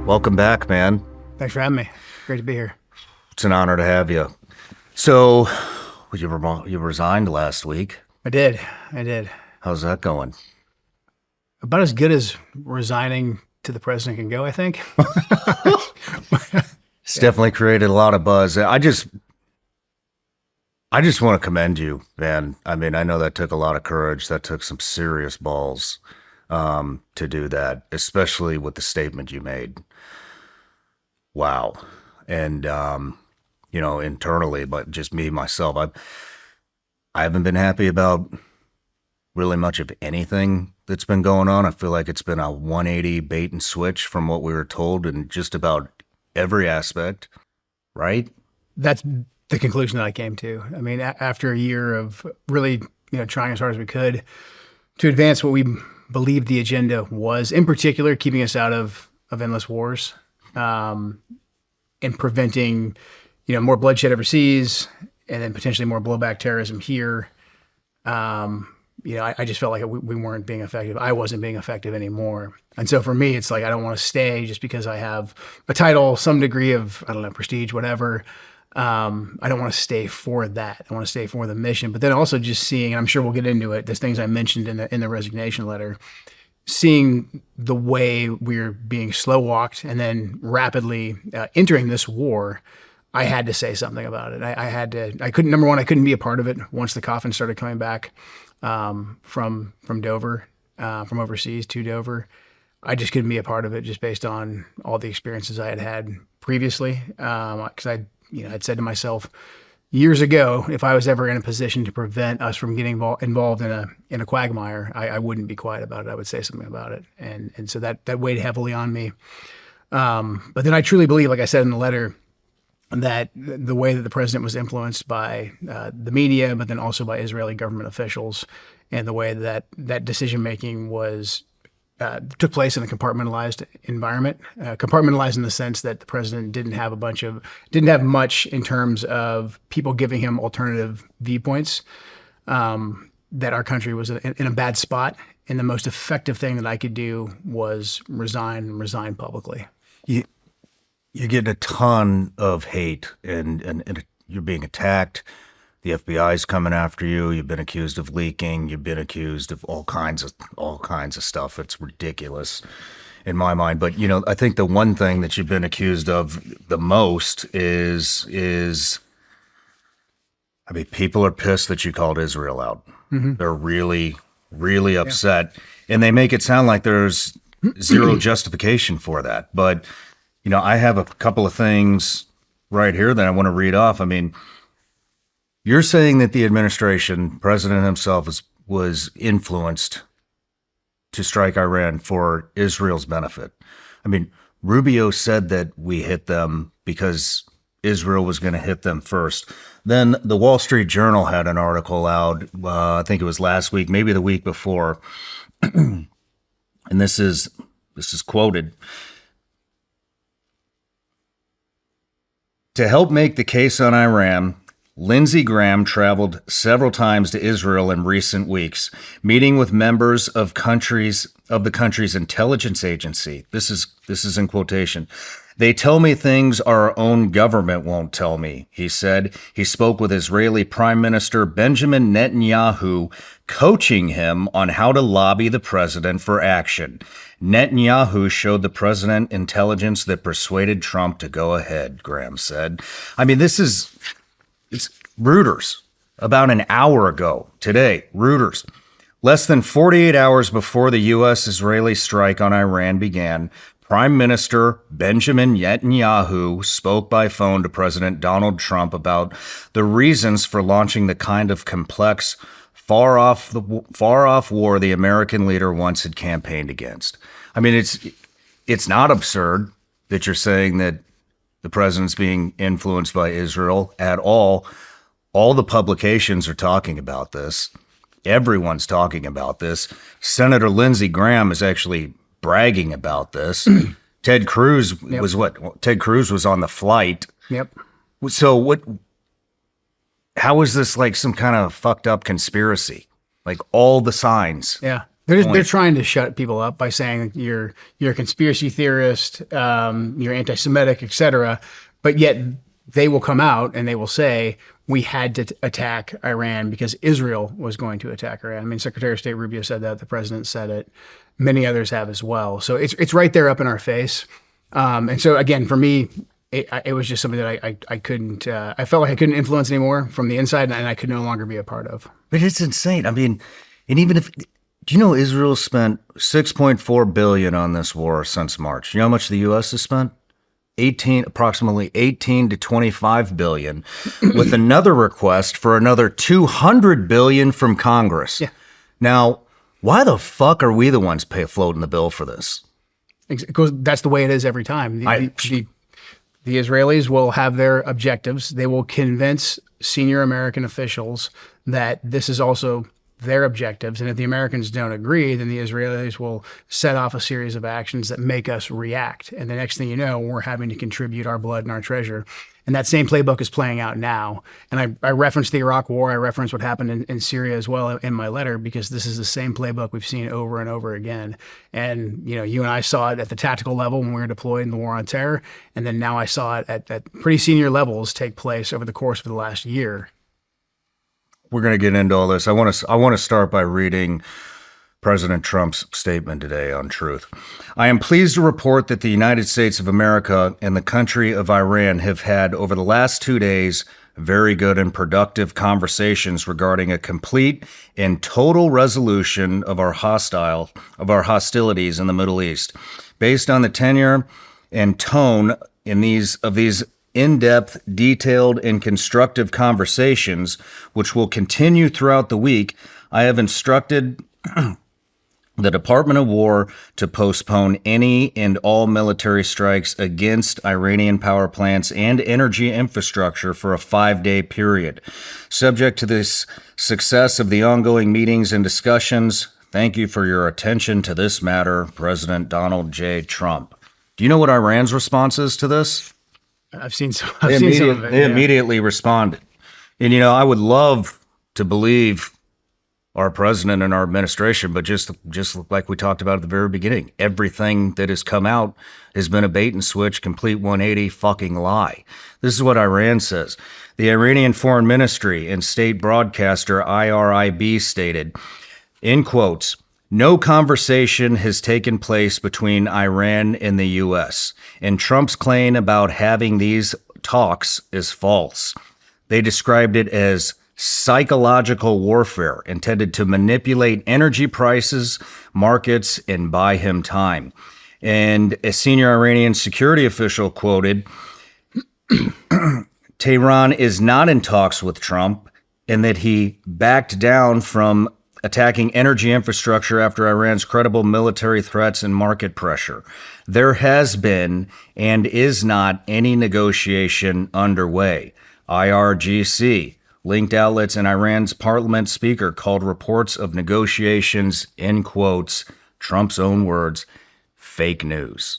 Welcome back, man. Thanks for having me. Great to be here. It's an honor to have you. So, you resigned last week. I did. How's that going? About as good as resigning to the president can go, I think. It's definitely created a lot of buzz. I just want to commend you, man. I mean, I know that took a lot of courage. That took some serious balls to do that, especially with the statement you made. Wow. And internally, but just me myself, I haven't been happy about really much of anything that's been going on. I feel like it's been a 180 bait and switch from what we were told in just about every aspect, right? That's the conclusion that I came to. I mean, after a year of really, trying as hard as we could to advance what we believed the agenda was, in particular, keeping us out of endless wars, and preventing, more bloodshed overseas, and then potentially more blowback terrorism here. I just felt like we weren't being effective. I wasn't being effective anymore. And so for me, it's like, I don't want to stay just because I have a title, some degree of, prestige, whatever. I don't want to stay for that. I want to stay for the mission. But then also just seeing, and I'm sure we'll get into it, there's things I mentioned in the resignation letter, seeing the way we're being slow walked and then rapidly entering this war. I had to say something about it. I couldn't be a part of it once the coffin started coming back from Dover, from overseas to Dover. I just couldn't be a part of it just based on all the experiences I had had previously. Because I'd said to myself years ago, if I was ever in a position to prevent us from getting involved in a quagmire, I wouldn't be quiet about it. I would say something about it. And so that weighed heavily on me. But then I truly believe, like I said in the letter, that the way that the president was influenced by the media, but then also by Israeli government officials, and the way that decision-making took place in a compartmentalized environment, compartmentalized in the sense that the president didn't have much in terms of people giving him alternative viewpoints, that our country was in a bad spot. And the most effective thing that I could do was resign publicly. You're getting a ton of hate and you're being attacked. The FBI's coming after you. You've been accused of leaking. You've been accused of all kinds of stuff. It's ridiculous in my mind. But, I think the one thing that you've been accused of the most is people are pissed that you called Israel out. Mm-hmm. They're really, really upset. Yeah. And they make it sound like there's zero justification for that. But I have a couple of things right here that I want to read off. I mean, you're saying that the administration, president himself, was influenced to strike Iran for Israel's benefit. I mean, Rubio said that we hit them because Israel was going to hit them first. Then the Wall Street Journal had an article out, I think it was last week, maybe the week before, and this is quoted. To help make the case on Iran, Lindsey Graham traveled several times to Israel in recent weeks, meeting with members of the country's intelligence agency. This is in quotation. They tell me things our own government won't tell me, he said. He spoke with Israeli Prime Minister Benjamin Netanyahu, coaching him on how to lobby the president for action. Netanyahu showed the president intelligence that persuaded Trump to go ahead, Graham said. I mean, it's Reuters. About an hour ago today, Reuters. Less than 48 hours before the U.S.-Israeli strike on Iran began, Prime Minister Benjamin Netanyahu spoke by phone to President Donald Trump about the reasons for launching the kind of complex, far-off war the American leader once had campaigned against. I mean, it's not absurd that you're saying that the president's being influenced by Israel at all. All the publications are talking about this. Everyone's talking about this. Senator Lindsey Graham is actually bragging about this. Ted Cruz Ted Cruz was on the flight. Yep. So how is this like some kind of fucked up conspiracy? Like all the signs They're trying to shut people up by saying you're a conspiracy theorist, you're anti-Semitic, etc. But yet they will come out and they will say we had to attack Iran because Israel was going to attack Iran. I mean, Secretary of State Rubio said that, the president said it, many others have as well. So it's right there up in our face. And so again, for me, it was just something that I couldn't. I felt like I couldn't influence anymore from the inside, and I could no longer be a part of. But it's insane. I mean, and even if, do you know Israel spent $6.4 billion on this war since March? You know how much the U.S. has spent? Approximately 18 to 25 billion, with another request for another 200 billion from Congress. Yeah. Now, why the fuck are we the ones floating the bill for this? Because that's the way it is every time. The Israelis will have their objectives. They will convince senior American officials that this is also their objectives. And if the Americans don't agree, then the Israelis will set off a series of actions that make us react. And the next thing you know, we're having to contribute our blood and our treasure. And that same playbook is playing out now. And I referenced the Iraq War. I referenced what happened in Syria as well in my letter, because this is the same playbook we've seen over and over again. And, you know, you and I saw it at the tactical level when we were deployed in the war on terror. And then now I saw it at pretty senior levels take place over the course of the last year. We're going to get into all this. I want to start by reading President Trump's statement today on Truth. I am pleased to report that the United States of America and the country of Iran have had, over the last 2 days, very good and productive conversations regarding a complete and total resolution of our hostilities in the Middle East, based on the tenor and tone of these in-depth, detailed, and constructive conversations, which will continue throughout the week. I have instructed the Department of War to postpone any and all military strikes against Iranian power plants and energy infrastructure for a 5-day period. Subject to this success of the ongoing meetings and discussions, thank you for your attention to this matter, President Donald J. Trump. Do you know what Iran's response is to this? I've seen some of it. They immediately responded. And, you know, I would love to believe our president and our administration, but just like we talked about at the very beginning, everything that has come out has been a bait and switch, complete 180 fucking lie. This is what Iran says. The Iranian Foreign Ministry and state broadcaster IRIB stated, in quotes, "No conversation has taken place between Iran and the U.S., and Trump's claim about having these talks is false. They described it as psychological warfare intended to manipulate energy prices, markets, and buy him time." And a senior Iranian security official quoted, "Tehran is not in talks with Trump, and that he backed down from attacking energy infrastructure after Iran's credible military threats and market pressure. There has been and is not any negotiation underway." IRGC linked outlets and Iran's parliament speaker called reports of negotiations, in quotes, Trump's own words, fake news.